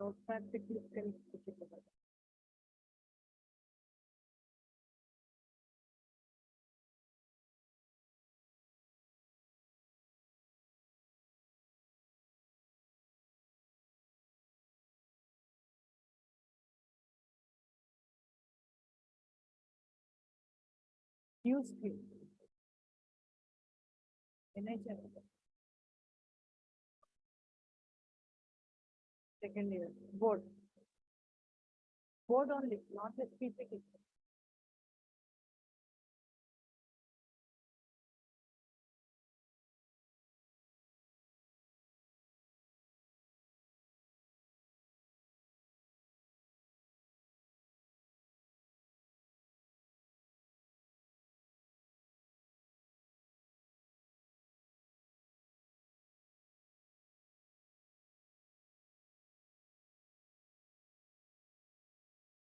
Notepad पे click करें use view. Second year board. Board only, not the PPT.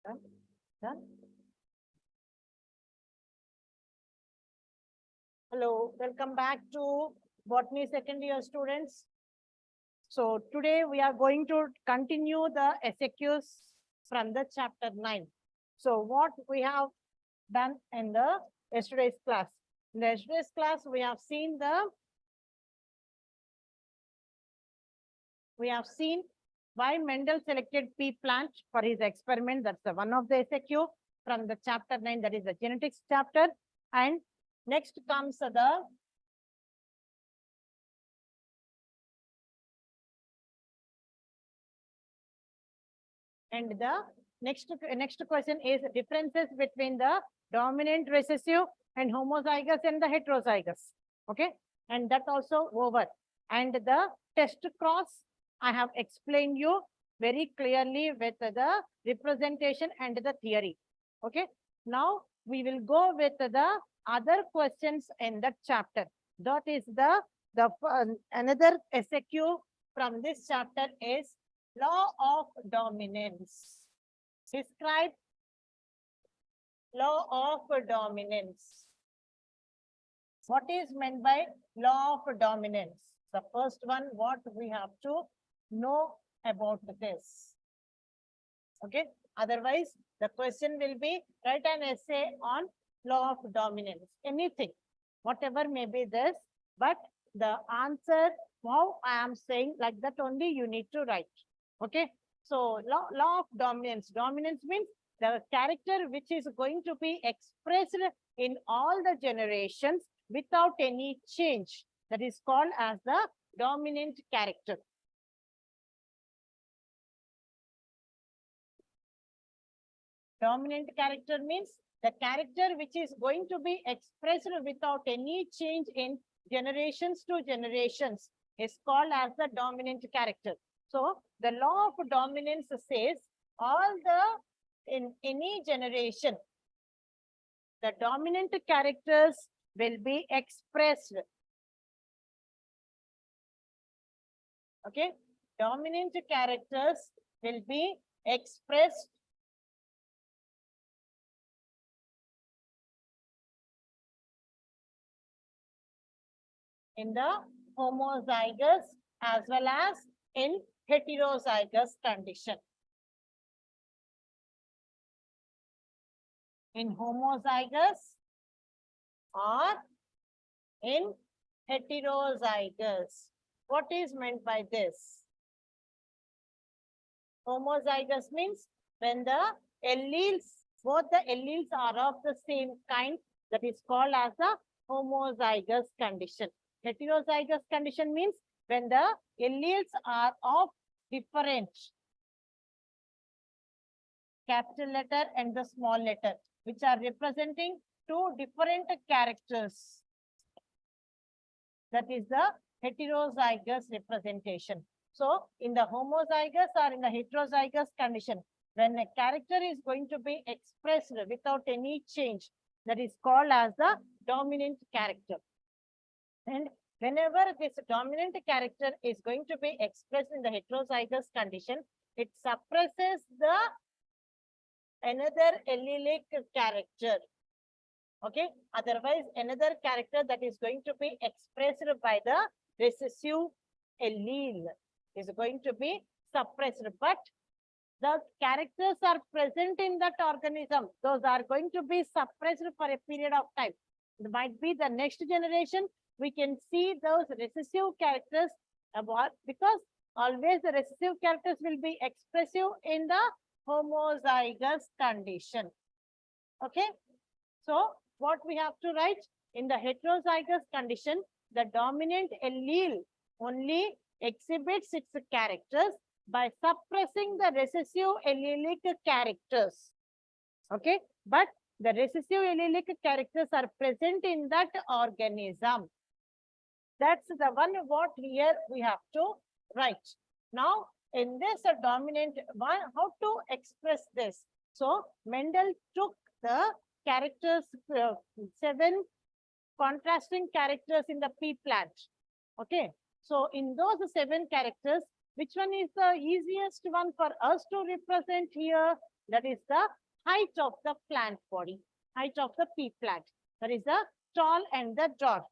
Done? Done? Hello, welcome back to Botany second year students. So today we are going to continue the SAQs from the chapter 9. So what we have done in the yesterday's class. In the yesterday's class, we have seen why Mendel selected pea plant for his experiment. That's the one of the SAQ from the chapter 9, that is the genetics chapter. And next comes the next question is differences between the dominant recessive and homozygous and the heterozygous. Okay, and that also over. And the test cross, I have explained you very clearly with the representation and the theory. Okay, now we will go with the other questions in that chapter. That is the another SAQ from this chapter is law of dominance. Describe law of dominance. What is meant by law of dominance? The first one, what we have to know about this. Okay, otherwise the question will be write an essay on law of dominance, anything, whatever may be this, but the answer, how I am saying like that only you need to write. Okay, so law of dominance. Dominance means the character which is going to be expressed in all the generations without any change. That is called as the dominant character. Dominant character means the character which is going to be expressed without any change in generations to generations is called as the dominant character. So the law of dominance says in any generation, the dominant characters will be expressed. Okay, dominant characters will be expressed in the homozygous as well as in heterozygous condition. In homozygous or in heterozygous. What is meant by this? Homozygous means when the alleles, both the alleles are of the same kind, that is called as a homozygous condition. Heterozygous condition means when the alleles are of different, capital letter and the small letter, which are representing two different characters. That is the heterozygous representation. So in the homozygous or in the heterozygous condition, when a character is going to be expressed without any change, that is called as the dominant character. And whenever this dominant character is going to be expressed in the heterozygous condition, it suppresses the another allelic character. Okay, otherwise another character that is going to be expressed by the recessive allele is going to be suppressed, but the characters are present in that organism. Those are going to be suppressed for a period of time. It might be the next generation, we can see those recessive characters about, because always the recessive characters will be expressive in the homozygous condition. Okay. So what we have to write in the heterozygous condition, the dominant allele only exhibits its characters by suppressing the recessive allelic characters. Okay, but the recessive allelic characters are present in that organism. That's the one what here we have to write. Now, in this dominant one, how to express this? So, Mendel took the characters, 7 contrasting characters in the pea plant. Okay, so in those 7 characters, which one is the easiest one for us to represent here? That is the height of the plant body, height of the pea plant. That is the tall and the dwarf.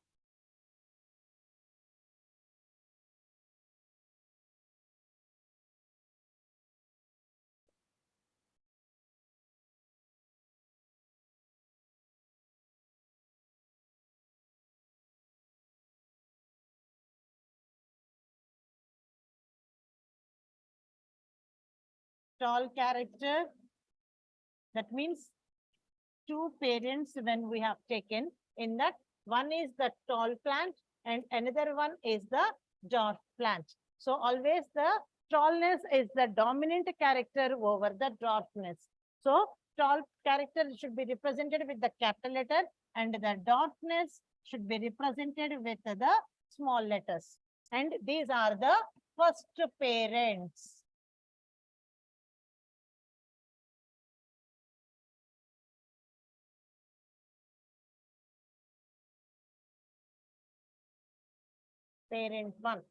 Tall character, that means 2 parents when we have taken, in that one is the tall plant and another one is the dwarf plant. So always the tallness is the dominant character over the dwarfness. So tall character should be represented with the capital letter and the dwarfness should be represented with the small letters. And these are the first parents. Parent 1.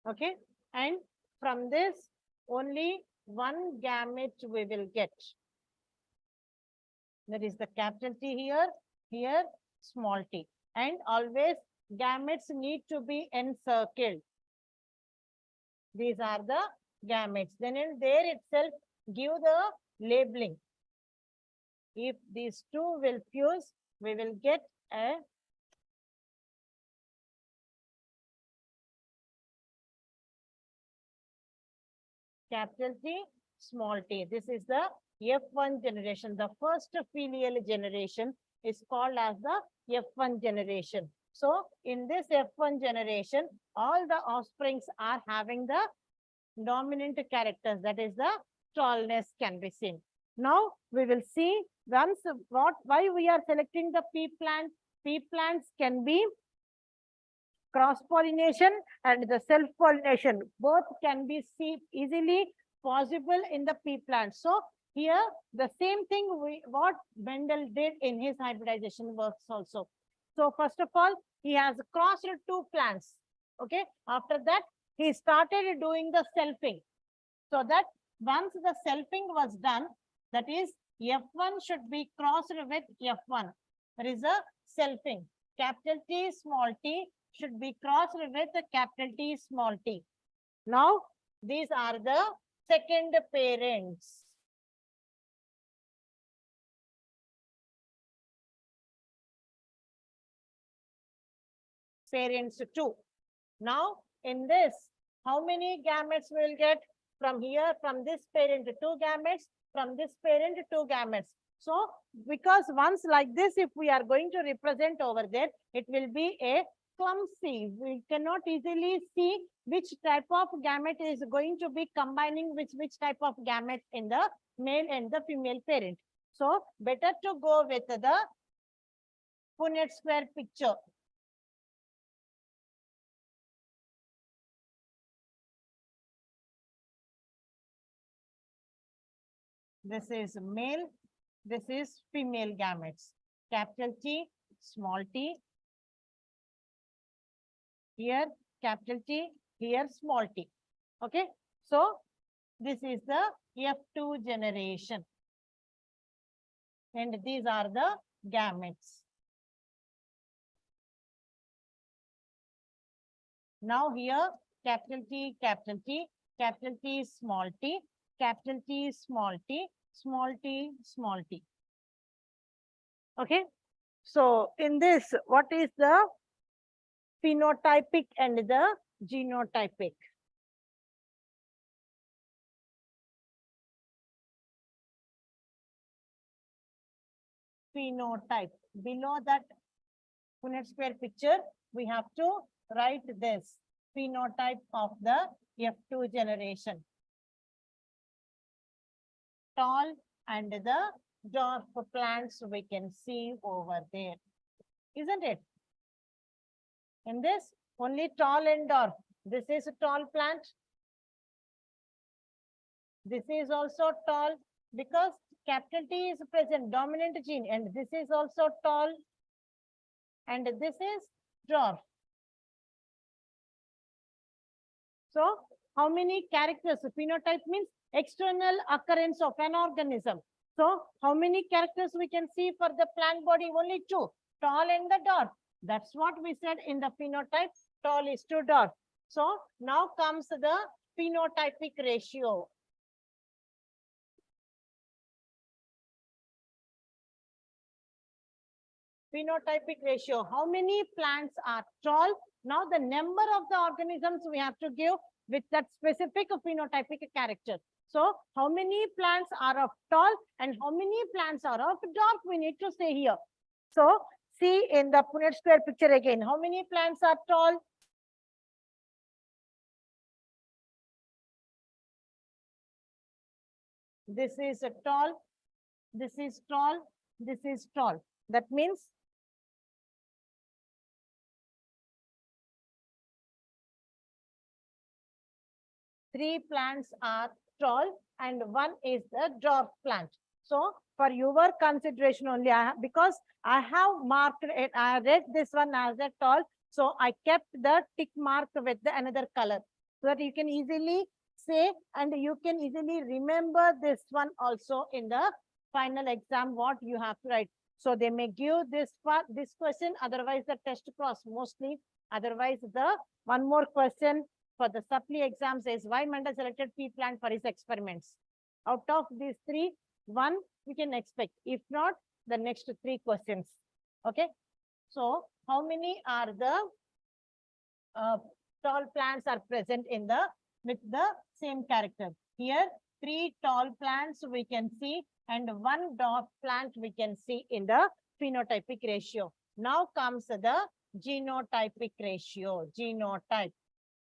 Okay, and from this only one gamete we will get. That is the capital T here, here small t. And always gametes need to be encircled. These are the gametes. Then in there itself give the labeling. If these 2 will fuse, we will get a capital T, small t. This is the F1 generation. The first filial generation is called as the F1 generation. So in this F1 generation, all the offsprings are having the dominant characters. That is the tallness can be seen. Now we will see once why we are selecting the pea plant. Pea plants can be cross-pollination and the self-pollination. Both can be easily possible in the pea plant. So here the same thing what Mendel did in his hybridization works also. So first of all, he has crossed 2 plants. Okay. After that, he started doing the selfing. So that once the selfing was done, that is F1 should be crossed with F1. There is a selfing. Capital T, small t should be crossed with the capital T, small t. Now, these are the second parents. Parents 2. Now, in this, how many gametes we will get? From here, from this parent 2 gametes, from this parent 2 gametes. So, because once like this, if we are going to represent over there, it will be a clumsy. We cannot easily see which type of gamete is going to be combining with which type of gamete in the male and the female parent. So, better to go with the Punnett square picture. This is male, this is female gametes. Capital T, small t. Here, capital T, here, small t. Okay. So, this is the F2 generation. And these are the gametes. Now here, capital T, capital T, capital T, small t, capital T, small t, small t, small t. Okay. So in this, what is the phenotypic and the genotypic? Phenotype. Below that Punnett square picture, we have to write this phenotype of the F2 generation. Tall and the dwarf plants we can see over there, isn't it? In this, only tall and dwarf. This is a tall plant. This is also tall because capital T is present, dominant gene, and this is also tall, and this is dwarf. So, how many characters? Phenotype means external occurrence of an organism. So, how many characters we can see for the plant body? Only two, tall and the dwarf. That's what we said in the phenotype, tall is to dwarf. So, now comes the phenotypic ratio. Phenotypic ratio. How many plants are tall? Now the number of the organisms we have to give with that specific phenotypic character. So how many plants are of tall and how many plants are of dwarf? We need to say here. So see in the Punnett square picture again. How many plants are tall? This is a tall. This is tall. This is tall. That means three plants are tall and one is the dwarf plant. So for your consideration only, because I have marked it, I read this one as a tall. So I kept the tick mark with the another color so that you can easily say and you can easily remember this one also in the final exam what you have to write. So they may give this part, this question, otherwise the test cross mostly. Otherwise the one more question for the supply exams is why Manda selected pea plant for his experiments. Out of these three, one we can expect. If not, the next three questions. Okay. So how many are the tall plants are present in the with the same character? Here, three tall plants we can see and one dwarf plant we can see in the phenotypic ratio. Now comes the genotypic ratio. Genotype.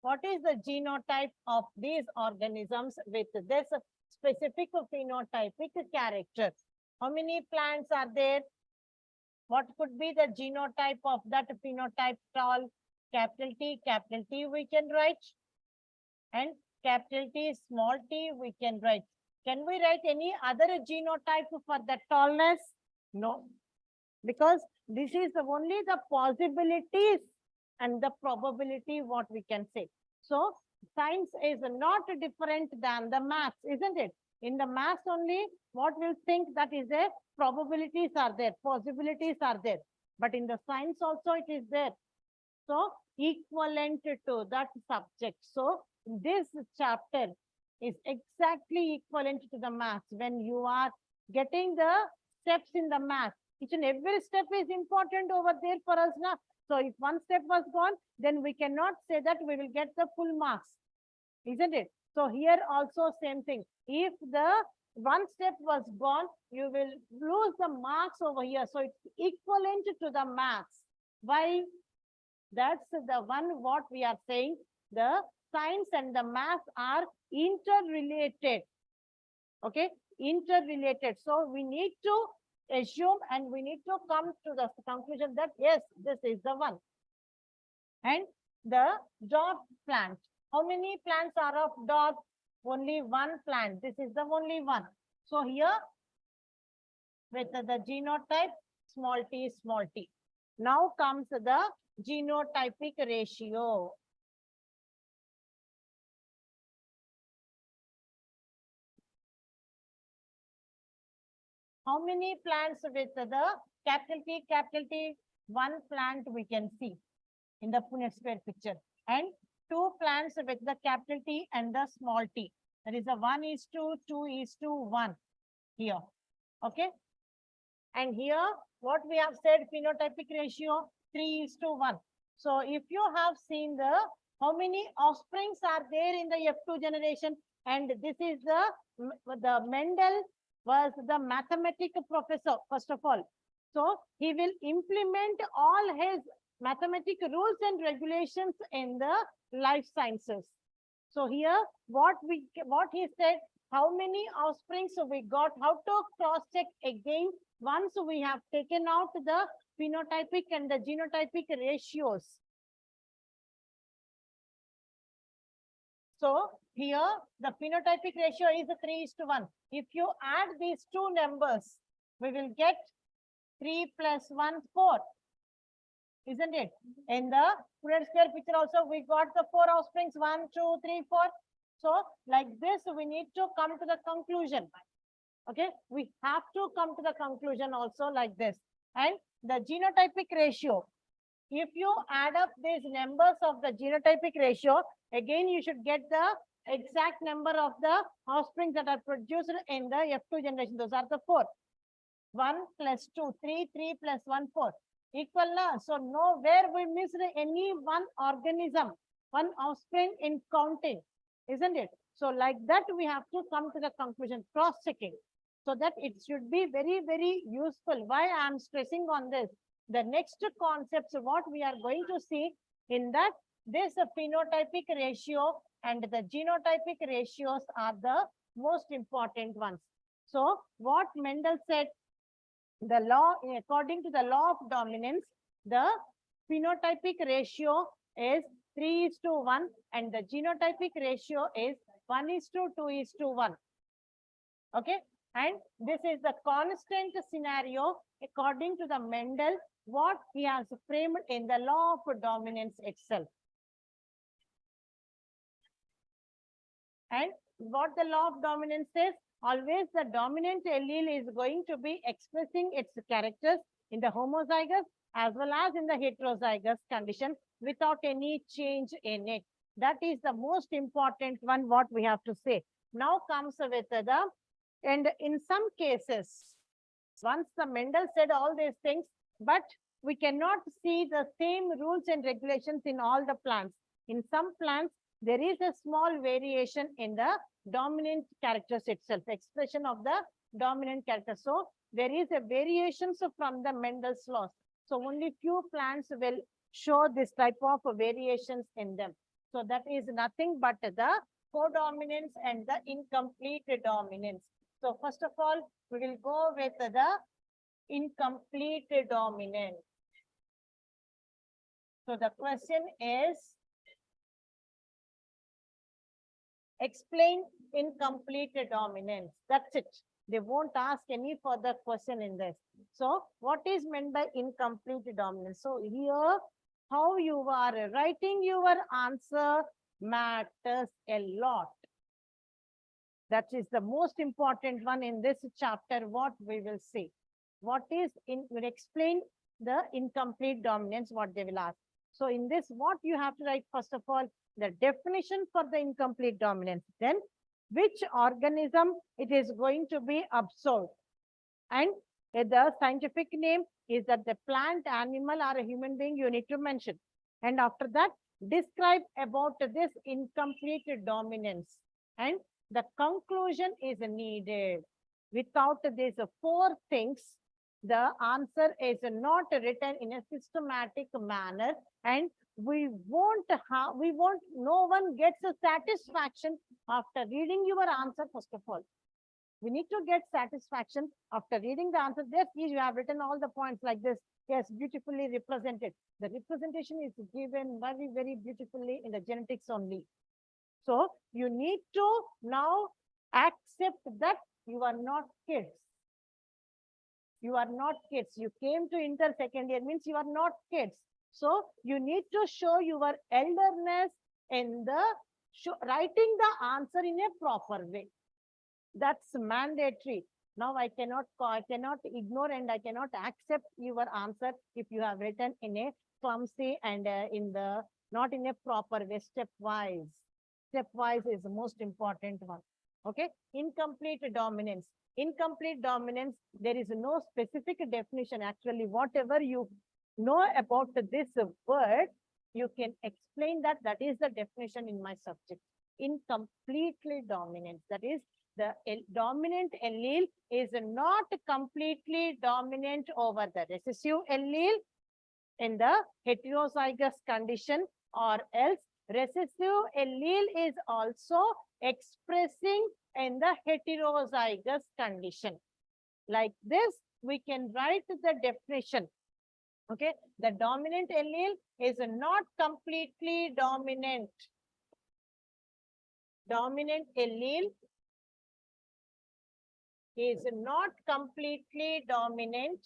What is the genotype of these organisms with this specific phenotypic character? How many plants are there? What could be the genotype of that phenotype? Tall, capital T we can write, and capital T, small t we can write. Can we write any other genotype for the tallness? No, because this is only the possibilities and the probability what we can say. So science is not different than the maths, isn't it? In the maths only, what we'll think that is there, probabilities are there, possibilities are there. But in the science also it is there. So equivalent to that subject. So this chapter is exactly equivalent to the maths. When you are getting the steps in the math, each and every step is important over there for us now. So if one step was gone, then we cannot say that we will get the full marks, isn't it? So here also same thing. If the one step was gone, you will lose the marks over here. So it's equivalent to the maths. Why? That's the one what we are saying. The science and the math are interrelated. Okay, interrelated. So we need to assume and we need to come to the conclusion that yes, this is the one. And the dwarf plant. How many plants are of dwarf? Only one plant. This is the only one. So here with the genotype, small t, small t. Now comes the genotypic ratio. How many plants with the capital T, one plant we can see in the Punnett square picture. And two plants with the capital T and the small t. That is a 1:2, 2:1 here. Okay. And here, what we have said, phenotypic ratio 3:1. So if you have seen the how many offsprings are there in the F2 generation, and this is the Mendel was the mathematics professor, first of all. So he will implement all his mathematical rules and regulations in the life sciences. So here, what he said, how many offsprings we got, how to cross check again once we have taken out the phenotypic and the genotypic ratios. So here the phenotypic ratio is 3:1. If you add these two numbers, we will get 3 + 1, 4. Isn't it? In the Punnett square picture also, we got the 4 offsprings, 1, 2, 3, 4. So like this, we need to come to the conclusion. Okay, we have to come to the conclusion also like this. And the genotypic ratio, if you add up these numbers of the genotypic ratio, again you should get the exact number of the offsprings that are produced in the F2 generation. Those are the 4. 1 + 2, 3, 3 + 1, 4. Equal na? So nowhere we missed any one organism, one offspring in counting, isn't it? So like that, we have to come to the conclusion, cross-checking, so that it should be very, very useful. Why I am stressing on this? The next concepts, what we are going to see in that, this phenotypic ratio and the genotypic ratios are the most important ones. So what Mendel said, the law, according to the law of dominance, the phenotypic ratio is 3:1 and the genotypic ratio is 1:2, 2:1. Okay. And this is the constant scenario according to the Mendel, what he has framed in the law of dominance itself. And what the law of dominance says, always the dominant allele is going to be expressing its characters in the homozygous as well as in the heterozygous condition without any change in it. That is the most important one, what we have to say. Now comes with the, and in some cases, once the Mendel said all these things, but we cannot see the same rules and regulations in all the plants. In some plants, there is a small variation in the dominant characters itself, expression of the dominant character. So there is a variation from the Mendel's laws. So only few plants will show this type of variations in them. So that is nothing but the codominance and the incomplete dominance. So first of all, we will go with the incomplete dominance. So the question is, explain incomplete dominance. That's it. They won't ask any further question in this. So what is meant by incomplete dominance? So here, how you are writing your answer matters a lot. That is the most important one in this chapter, what we will see. What is will explain the incomplete dominance, what they will ask. So in this, what you have to write, first of all, the definition for the incomplete dominance, then which organism it is going to be observed, and the scientific name is that the plant, animal, or a human being you need to mention. And after that, describe about this incomplete dominance, and the conclusion is needed. Without these 4 things, the answer is not written in a systematic manner, and no one gets a satisfaction after reading your answer. First of all, we need to get satisfaction after reading the answer. Yes, you have written all the points like this. Yes, beautifully represented. The representation is given very, very beautifully in the genetics only. So you need to now accept that you are not kids. You are not kids. You came to inter second year, means you are not kids. So you need to show your elderness in the writing the answer in a proper way. That's mandatory. Now I cannot ignore and I cannot accept your answer if you have written in a clumsy and in the not in a proper way, stepwise. Stepwise is the most important one. Okay, incomplete dominance. Incomplete dominance, there is no specific definition. Actually, whatever you know about this word, you can explain that. That is the definition in my subject. Incompletely dominant. That is, the dominant allele is not completely dominant over the recessive allele in the heterozygous condition, or else recessive allele is also expressing in the heterozygous condition. Like this, we can write the definition. Okay, the dominant allele is not completely dominant. Dominant allele is not completely dominant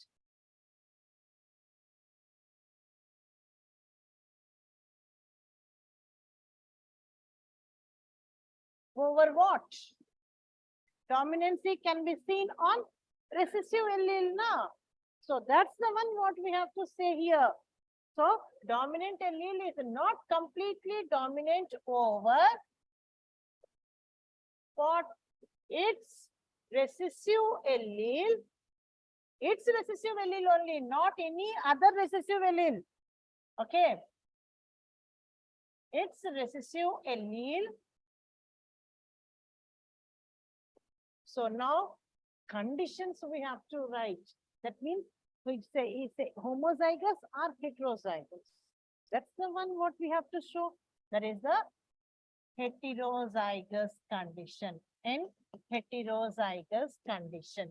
over what? Dominancy can be seen on recessive allele now. So that's the one what we have to say here. So dominant allele is not completely dominant over what? Its recessive allele. Its recessive allele only, not any other recessive allele. Okay. Its recessive allele. So now conditions we have to write. That means we say is a homozygous or heterozygous. That's the one what we have to show. That is the heterozygous condition. In heterozygous condition.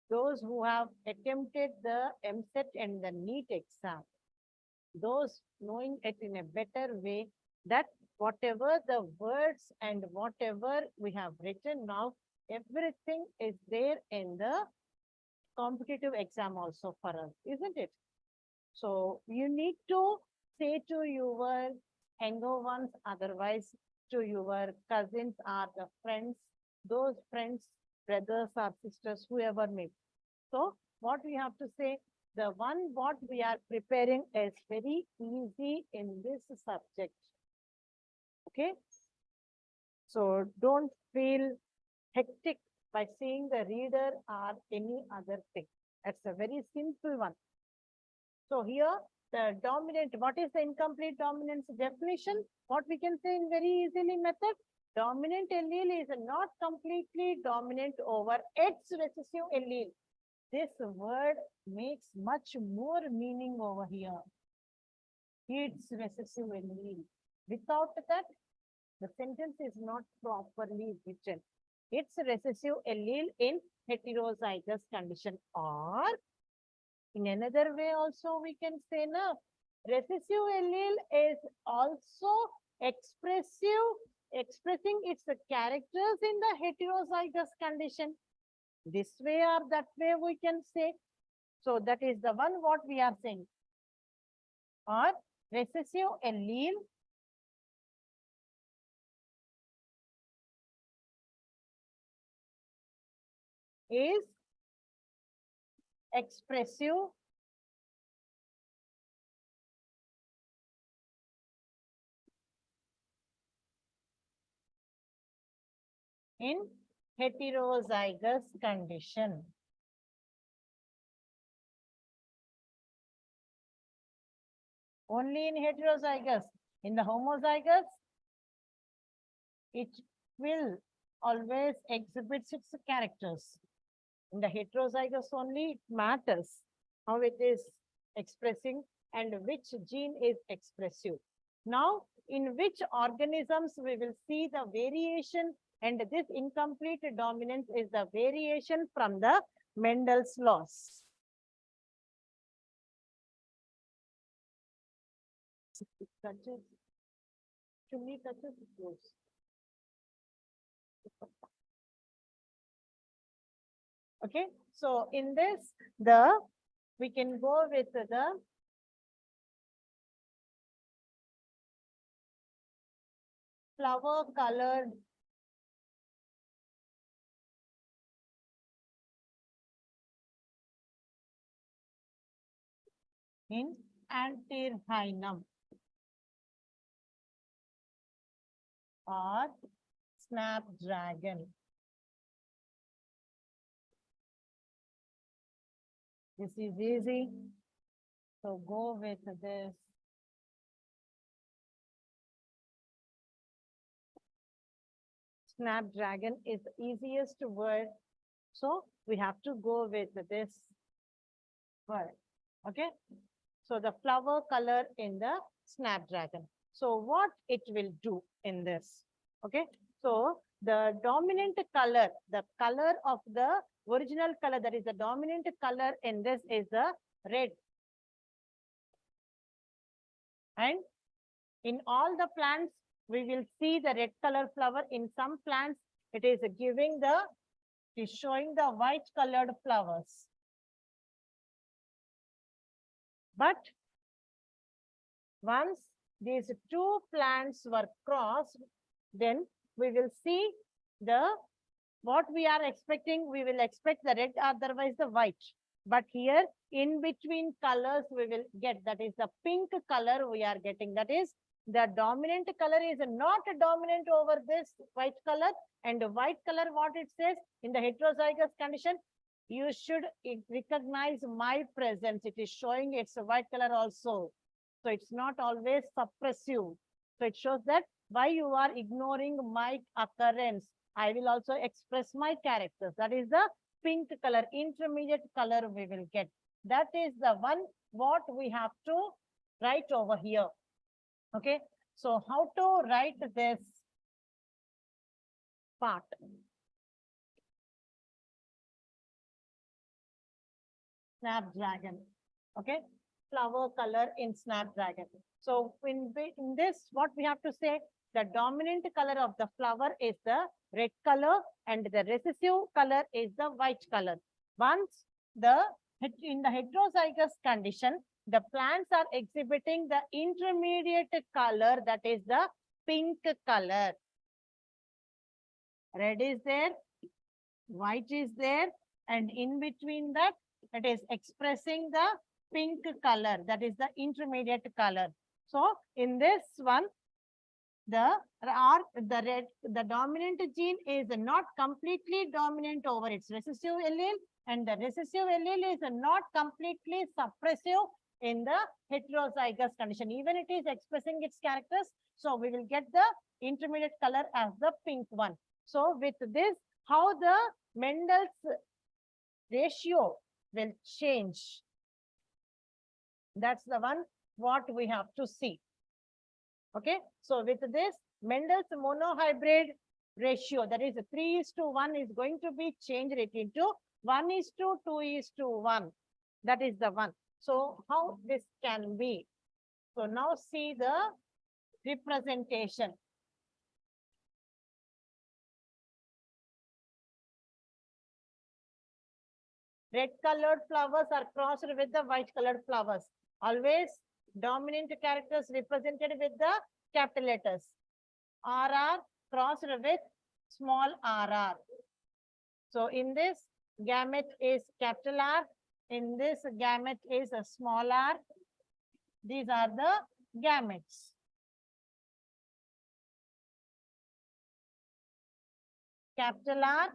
Those who have attempted the MSET and the NEET exam, those knowing it in a better way, that whatever the words and whatever we have written now, everything is there in the competitive exam also for us, isn't it? So you need to say to your younger ones, otherwise to your cousins or the friends, those friends, brothers or sisters, whoever may be. So what we have to say, the one what we are preparing is very easy in this subject. Okay. So don't feel hectic by seeing the reader or any other thing. That's a very simple one. So here the dominant, what is the incomplete dominance definition? What we can say in very easily method? Dominant allele is not completely dominant over its recessive allele. This word makes much more meaning over here. Its recessive allele. Without that, the sentence is not properly written. Its recessive allele in heterozygous condition, or in another way also we can say, no, recessive allele is also expressing its characters in the heterozygous condition. This way or that way we can say. So that is the one what we are saying. Or recessive allele is expressive in heterozygous condition. Only in heterozygous. In the homozygous, it will always exhibit its characters. In the heterozygous only, it matters how it is expressing and which gene is expressive. Now, in which organisms we will see the variation, and this incomplete dominance is the variation from the Mendel's laws. Touches, chumni touches, it goes. Okay, so in this, we can go with the flower colored in Antirrhinum or snapdragon. This is easy. So go with this. Snapdragon is the easiest word. So we have to go with this word. Okay. So the flower color in the snapdragon. So what it will do in this? Okay. So the dominant color, the color of the original color, that is the dominant color in this is the red. And in all the plants, we will see the red color flower. In some plants, it is showing the white colored flowers. But once these two plants were crossed, then we will see what we are expecting. We will expect the red, otherwise the white. But here in between colors we will get, that is the pink color we are getting. That is the dominant color is not dominant over this white color, and the white color, what it says in the heterozygous condition, you should recognize my presence. It is showing it's a white color also. So it's not always suppressive. So it shows that why you are ignoring my occurrence. I will also express my characters. That is the pink color, intermediate color we will get. That is the one what we have to write over here. Okay. So how to write this part? Snapdragon. Okay. Flower color in snapdragon. So in this, what we have to say, the dominant color of the flower is the red color and the recessive color is the white color. Once in the heterozygous condition, the plants are exhibiting the intermediate color, that is the pink color. Red is there, white is there, and in between that, it is expressing the pink color, that is the intermediate color. So in this one, the dominant gene is not completely dominant over its recessive allele, and the recessive allele is not completely suppressive in the heterozygous condition. Even it is expressing its characters, so we will get the intermediate color as the pink one. So with this, how the Mendel's ratio will change. That's the one what we have to see. Okay. So with this, Mendel's monohybrid ratio, that is 3:1, is going to be changed into 1:2:1. That is the one. So how this can be? So now see the representation. Red colored flowers are crossed with the white colored flowers. Always dominant characters represented with the capital letters. RR crossed with small rr. So in this gamete is capital R. In this gamete is a small r. These are the gametes. Capital R,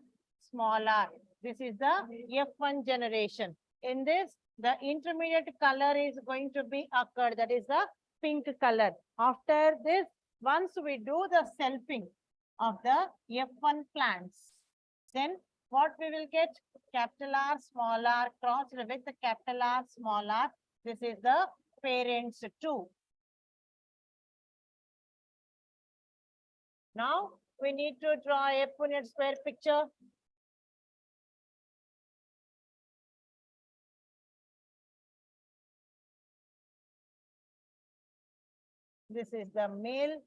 small r. This is the F1 generation. In this, the intermediate color is going to be occurred. That is the pink color. After this, once we do the selfing of the F1 plants, then what we will get? Capital R, small r crossed with the capital R, small r. This is the parents too. Now we need to draw a Punnett square picture. This is the male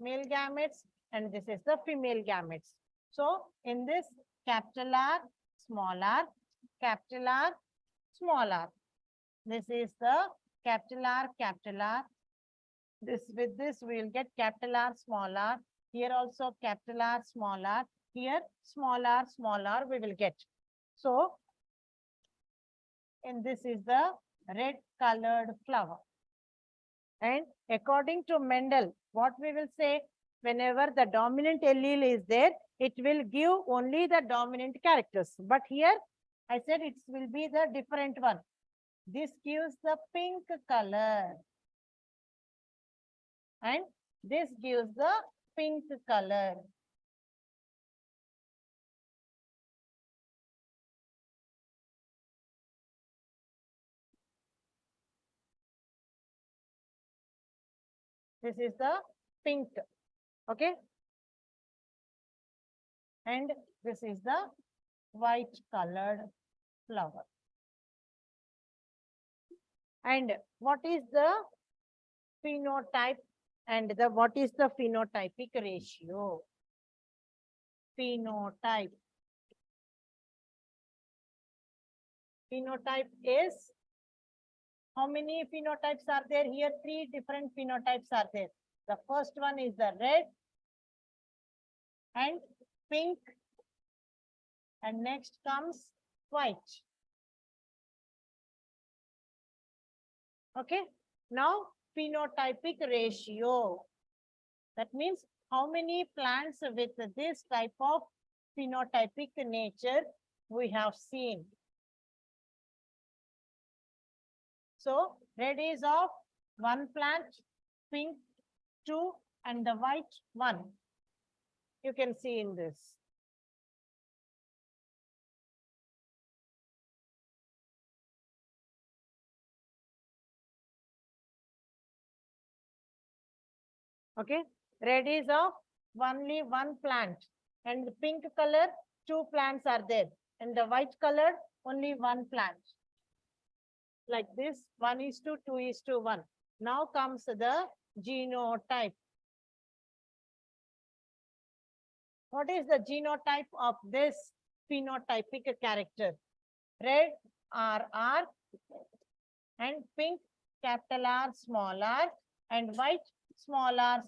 gametes and this is the female gametes. So in this capital R, small r, capital R, small r. This is the capital R, capital R. With this we will get capital R, small r. Here also capital R, small r. Here small r we will get. So and this is the red colored flower. And according to Mendel, what we will say, whenever the dominant allele is there, it will give only the dominant characters. But here, I said it will be the different one. This gives the pink color. And this gives the pink color. This is the pink. Okay. And this is the white colored flower. And what is the phenotype and what is the phenotypic ratio? Phenotype. Phenotype is, how many phenotypes are there? Here, 3 different phenotypes are there. The first one is the red and pink, and next comes white. Okay. Now, phenotypic ratio. That means how many plants with this type of phenotypic nature we have seen. So, red is of 1 plant, pink 2, and the white 1. You can see in this. Okay, red is of only 1 plant, and the pink color 2 plants are there, and the white color only 1 plant. Like this, 1:2:1. Now comes the genotype. What is the genotype of this phenotypic character? Red RR and pink capital R small r and white small r.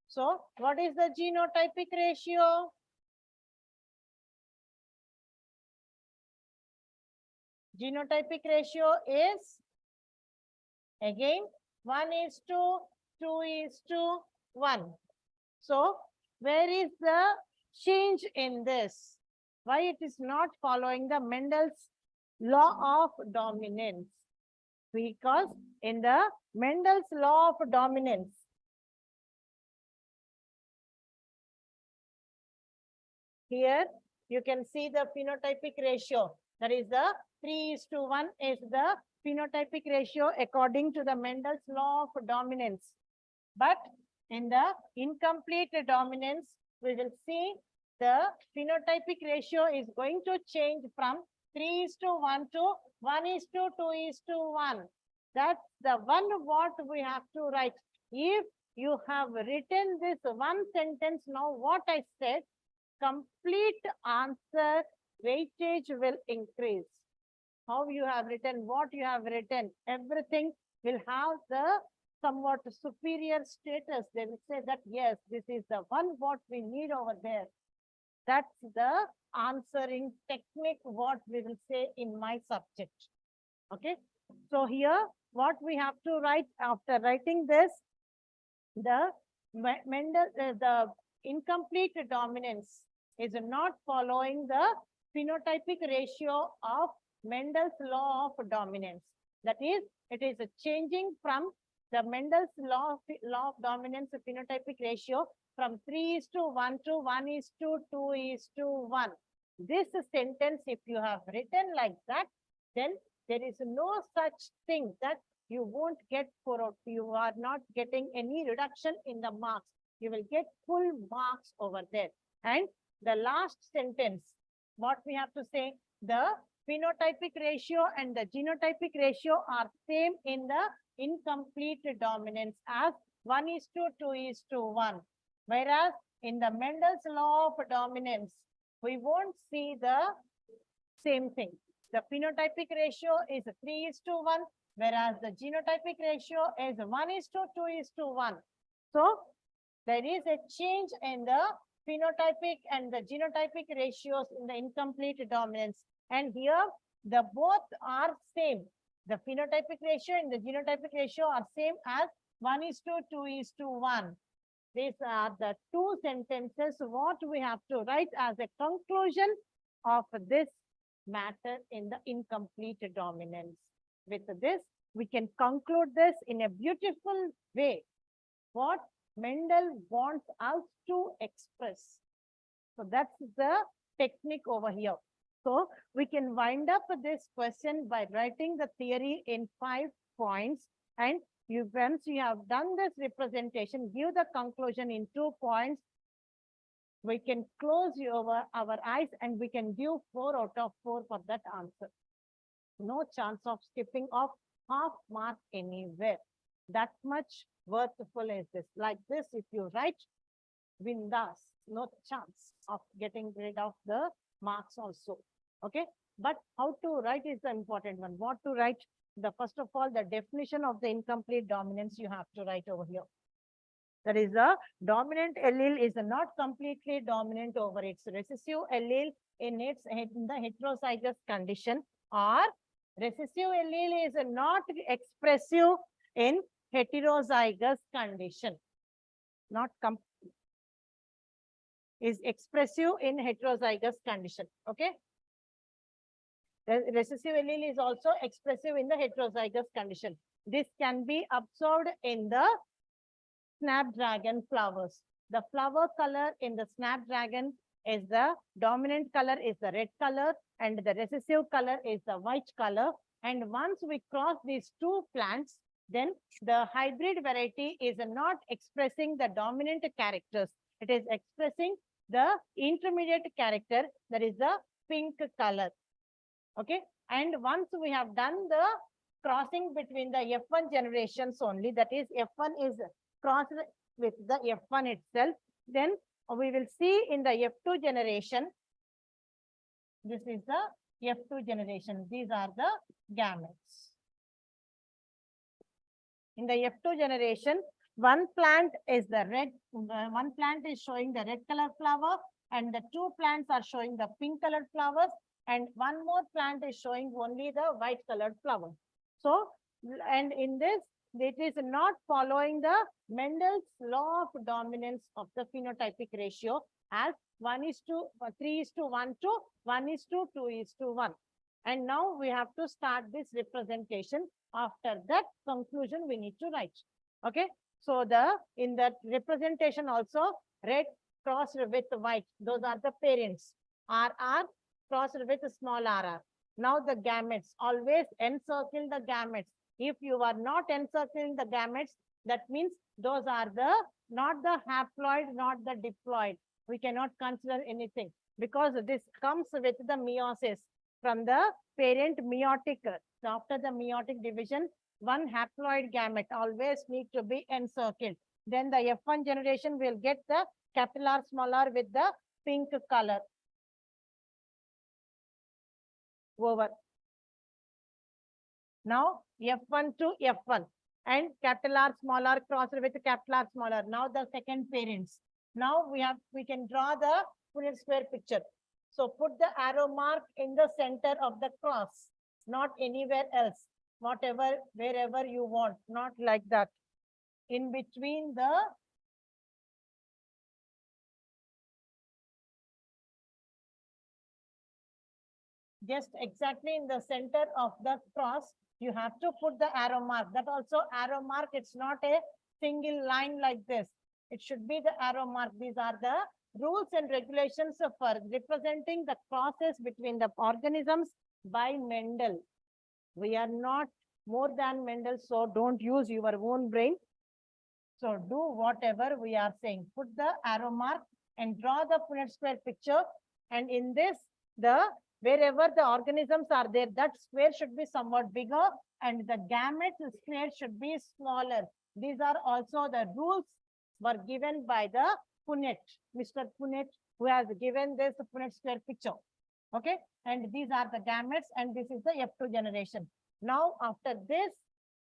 So what is the genotypic ratio? Genotypic ratio is again 1:2:1. So where is the change in this? Why it is not following the Mendel's law of dominance? Because in the Mendel's law of dominance, here you can see the phenotypic ratio. That is the 3:1 is the phenotypic ratio according to the Mendel's law of dominance. But in the incomplete dominance, we will see the phenotypic ratio is going to change from 3:1 to 1:2:1. That's the one what we have to write. If you have written this one sentence, now what I said, complete answer weightage will increase. How you have written, what you have written, everything will have the somewhat superior status. They will say that, yes, this is the one what we need over there. That's the answering technique what we will say in my subject. Okay. So here, what we have to write after writing this, the incomplete dominance is not following the phenotypic ratio of Mendel's law of dominance. That is, it is changing from the Mendel's law of dominance phenotypic ratio from 3:1 to 1:2:1. This sentence, if you have written like that, then there is no such thing that you won't get 4 out. You are not getting any reduction in the marks. You will get full marks over there. And the last sentence, what we have to say, the phenotypic ratio and the genotypic ratio are same in the incomplete dominance as 1:2:1. Whereas in the Mendel's law of dominance, we won't see the same thing. The phenotypic ratio is 3:1, whereas the genotypic ratio is 1:2:1. So there is a change in the phenotypic and the genotypic ratios in the incomplete dominance. And here, the both are same. The phenotypic ratio and the genotypic ratio are same as 1:2:1. These are the two sentences what we have to write as a conclusion of this matter in the incomplete dominance. With this, we can conclude this in a beautiful way. What Mendel wants us to express. So that's the technique over here. So we can wind up this question by writing the theory in 5 points, and once you have done this representation, give the conclusion in 2 points. We can close our eyes and we can give 4 out of 4 for that answer. No chance of skipping off half mark anywhere. That much worthful is this. Like this, if you write Vindas, no chance of getting rid of the marks also. Okay, but how to write is the important one. What to write? The first of all, the definition of the incomplete dominance you have to write over here. That is, the dominant allele is not completely dominant over its recessive allele in the heterozygous condition, or recessive allele is not expressive in heterozygous condition. Not is expressive in heterozygous condition. Okay. The recessive allele is also expressive in the heterozygous condition. This can be observed in the snapdragon flowers. The flower color in the snapdragon is the dominant color is the red color and the recessive color is the white color. And once we cross these two plants, then the hybrid variety is not expressing the dominant characters. It is expressing the intermediate character, that is the pink color. Okay. And once we have done the crossing between the F1 generations only, that is F1 is crossed with the F1 itself, then we will see in the F2 generation, this is the F2 generation. These are the gametes. In the F2 generation, one plant is the red, one plant is showing the red color flower, and the 2 plants are showing the pink colored flowers, and one more plant is showing only the white colored flower. So, and in this, it is not following the Mendel's law of dominance of the phenotypic ratio as 1:3:1 to 1:2:1. And now we have to start this representation. After that conclusion, we need to write. Okay. So in that representation also, red crossed with white, those are the parents. RR crossed with small rr. Now the gametes, always encircle the gametes. If you are not encircling the gametes, that means those are not the haploid, not the diploid. We cannot consider anything because this comes with the meiosis from the parent meiotic. So after the meiotic division, one haploid gamete always need to be encircled. Then the F1 generation will get the capital R small r with the pink color. Over. Now F1 to F1 and capital R small r crossed with capital R small r. Now the second parents. Now we can draw the Punnett square picture. So put the arrow mark in the center of the cross, not anywhere else. Whatever, wherever you want, not like that. In between the just exactly in the center of the cross, you have to put the arrow mark. That also arrow mark, it's not a single line like this. It should be the arrow mark. These are the rules and regulations for representing the crosses between the organisms by Mendel. We are not more than Mendel, so don't use your own brain. So do whatever we are saying. Put the arrow mark and draw the Punnett square picture. And in this, wherever the organisms are there, that square should be somewhat bigger and the gamete square should be smaller. These are also the rules were given by the Punnett, Mr. Punnett, who has given this Punnett square picture. Okay, and these are the gametes and this is the F2 generation. Now after this,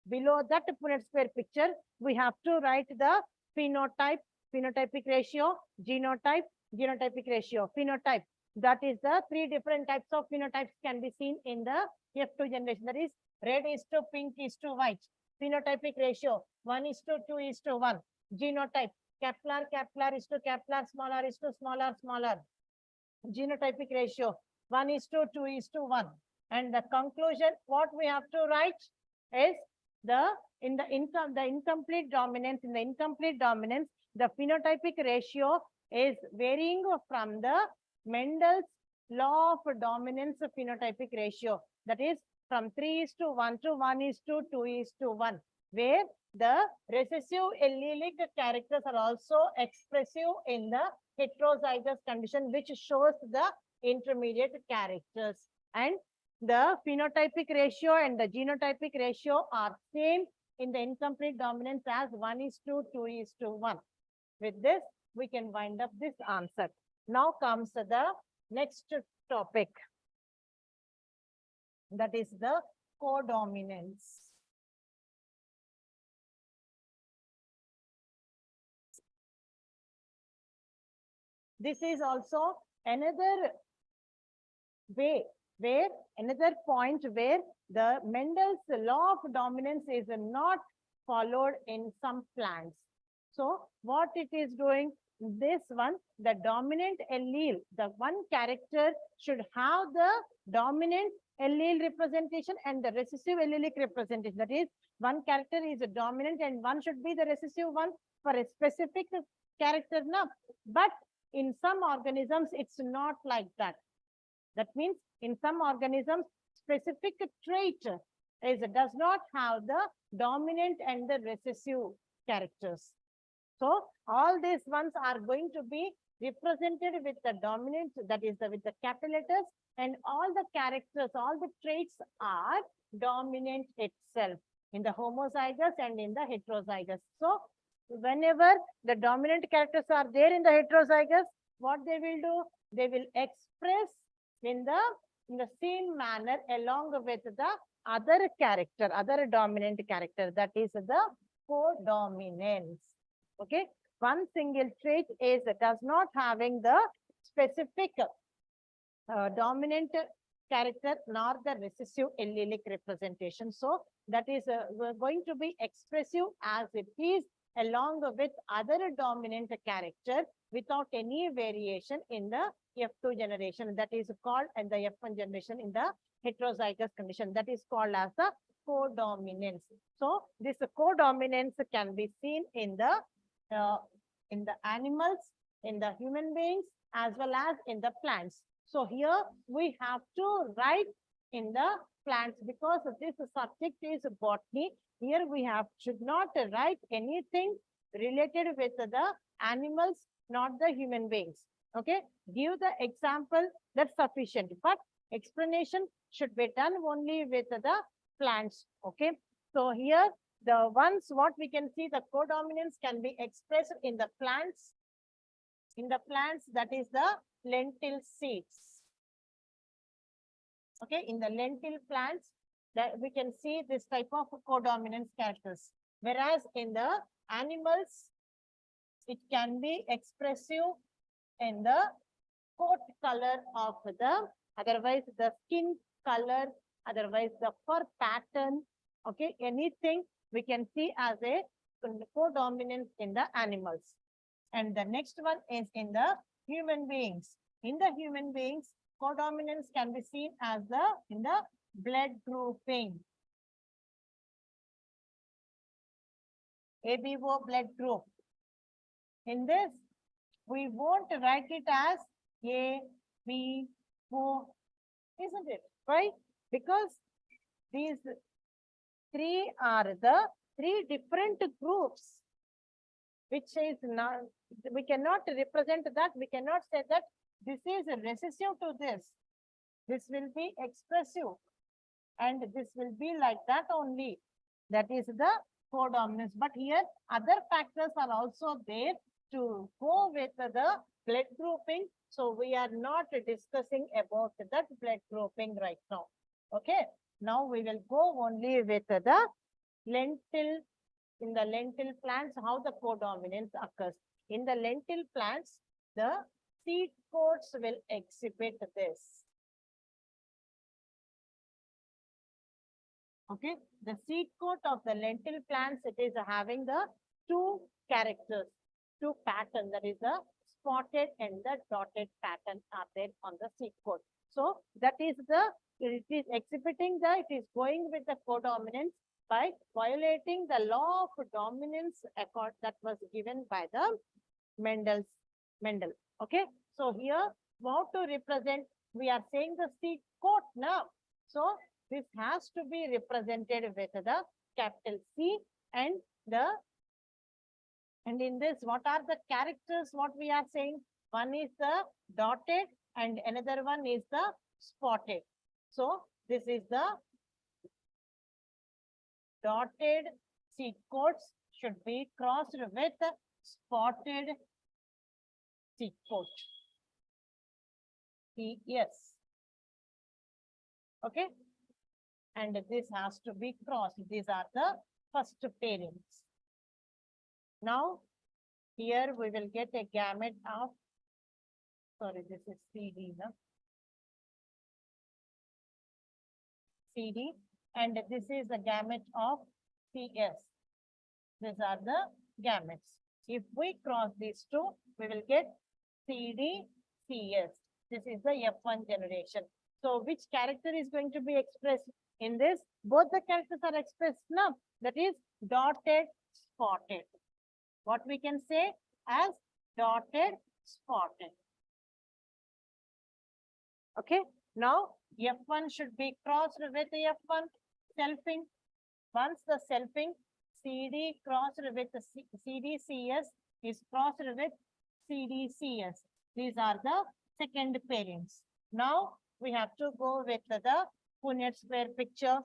below that Punnett square picture, we have to write the phenotype, phenotypic ratio, genotype, genotypic ratio, phenotype. That is the three different types of phenotypes can be seen in the F2 generation. That is red is to pink is to white. Phenotypic ratio 1:2:1. Genotype Kepler is to Kepler, smaller is to smaller. Genotypic ratio 1:2:1. And the conclusion, what we have to write is the incomplete dominance. In the incomplete dominance, the phenotypic ratio is varying from the Mendel's law of dominance phenotypic ratio. That is from 3:1 to 1:2:1, where the recessive allelic characters are also expressive in the heterozygous condition, which shows the intermediate characters. And the phenotypic ratio and the genotypic ratio are same in the incomplete dominance as 1:2:1. With this, we can wind up this answer. Now comes the next topic. That is the codominance. This is also another way where another point where the Mendel's law of dominance is not followed in some plants. So what it is doing, this one, the dominant allele, the one character should have the dominant allele representation and the recessive allelic representation. That is, one character is a dominant and one should be the recessive one for a specific character now. But in some organisms, it's not like that. That means in some organisms, specific trait does not have the dominant and the recessive characters. So all these ones are going to be represented with the dominant, that is with the capital letters, and all the characters, all the traits are dominant itself in the homozygous and in the heterozygous. So whenever the dominant characters are there in the heterozygous, what they will do? They will express in the same manner along with the other character, other dominant character, that is the codominance. Okay, one single trait does not having the specific dominant character nor the recessive allelic representation. So that is going to be expressive as it is along with other dominant character without any variation in the F2 generation. That is called, and the F1 generation in the heterozygous condition, that is called as the codominance. So this codominance can be seen in the animals, in the human beings, as well as in the plants. So here we have to write in the plants because this subject is botany. Here we should not write anything related with the animals, not the human beings. Okay, give the example, that's sufficient, but explanation should be done only with the plants. Okay, so here the ones what we can see, the codominance can be expressed in the plants. In the plants, that is the lentil seeds. Okay, in the lentil plants, that we can see this type of codominance characters. Whereas in the animals, it can be expressive in the coat color of the, otherwise the skin color, otherwise the fur pattern. Okay, anything we can see as a codominance in the animals. And the next one is in the human beings. In the human beings, codominance can be seen as in the blood grouping. ABO blood group. In this, we won't write it as A, B, O, isn't it? Right? Because these three are the three different groups, which is not, we cannot represent that. We cannot say that this is recessive to this. This will be expressive. And this will be like that only. That is the codominance. But here, other factors are also there to go with the blood grouping. So we are not discussing about that blood grouping right now. Okay. Now we will go only with the lentil. In the lentil plants, how the codominance occurs. In the lentil plants, the seed coats will exhibit this. Okay, the seed coat of the lentil plants, it is having the two characters, two pattern, that is the spotted and the dotted pattern are there on the seed coat. So that is it is exhibiting it is going with the codominance by violating the law of dominance accord that was given by the Mendel. Okay, so here how to represent, we are saying the seed coat now. So this has to be represented with the capital C and in this, what are the characters, what we are saying? One is the dotted and another one is the spotted. So this is the dotted seed coats should be crossed with spotted seed coat. Yes. Okay. And this has to be crossed. These are the first pairings. Now, here we will get a gamete of, sorry, this is CD, no? CD, and this is the gamete of CS. These are the gametes. If we cross these two, we will get CD, CS. This is the F1 generation. So which character is going to be expressed in this? Both the characters are expressed now. That is dotted, spotted. What we can say as dotted, spotted. Okay. Now F1 should be crossed with F1 selfing. Once the selfing CD crossed with the CDCS is crossed with CDCS. These are the second pairings. Now we have to go with the Punnett square picture.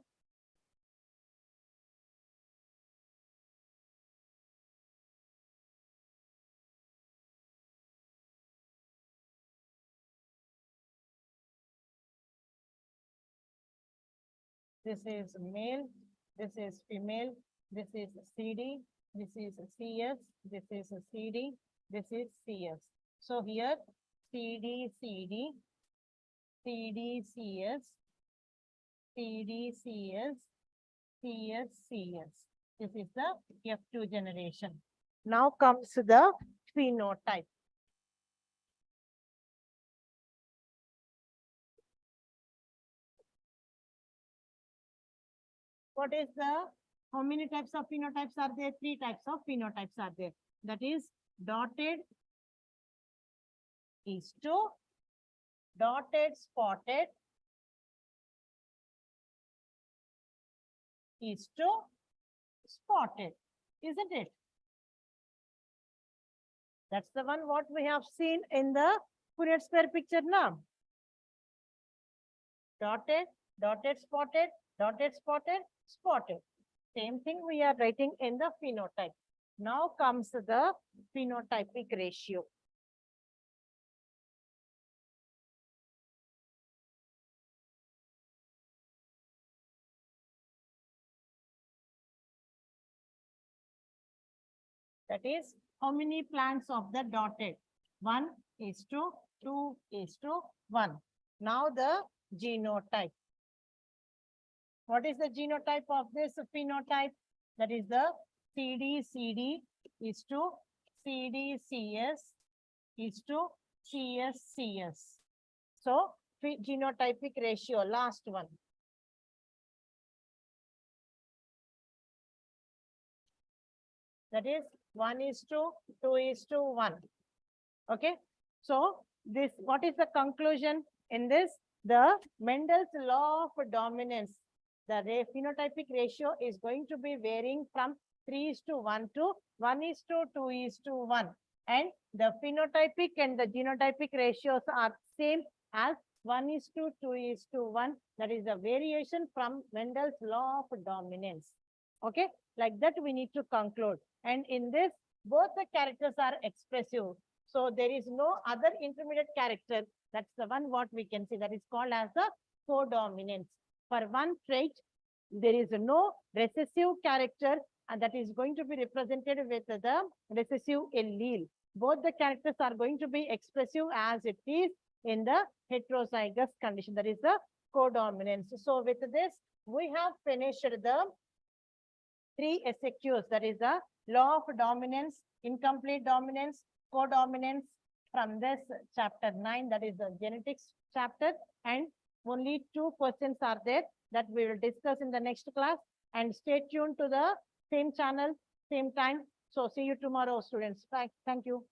This is male, this is female, this is CD, this is CS, this is CD, this is CS. So here CD, CD, CD, CS, CD, CS, CS, CS. This is the F2 generation. Now comes the phenotype. What is how many types of phenotypes are there? 3 types of phenotypes are there. That is dotted is to dotted, spotted is to spotted, isn't it? That's the one what we have seen in the Punnett square picture now. Dotted, dotted, spotted, dotted, spotted, spotted. Same thing we are writing in the phenotype. Now comes the phenotypic ratio. That is how many plants of the dotted? 1 is to 2 is to 1. Now the genotype. What is the genotype of this phenotype? That is the CD is to CDCS is to CSCS. So genotypic ratio, last one. That is 1 is to 2 is to 1. Okay. So this, what is the conclusion in this? The Mendel's law of dominance, the phenotypic ratio is going to be varying from 3:1 to 1:2:1. And the phenotypic and the genotypic ratios are same as 1:2:1. That is the variation from Mendel's law of dominance. Okay, like that we need to conclude. And in this, both the characters are expressive. So there is no other intermediate character. That's the one what we can see, that is called as the codominance. For one trait, there is no recessive character, and that is going to be represented with the recessive allele. both the characters are going to be expressive as it is in the heterozygous condition. That is the codominance. So with this, we have finished the 3 SAQs. That is the law of dominance, incomplete dominance, codominance from this chapter 9. That is the genetics chapter. And only 2 questions are there that we will discuss in the next class. And stay tuned to the same channel, same time. So see you tomorrow, students. Bye. Thank you.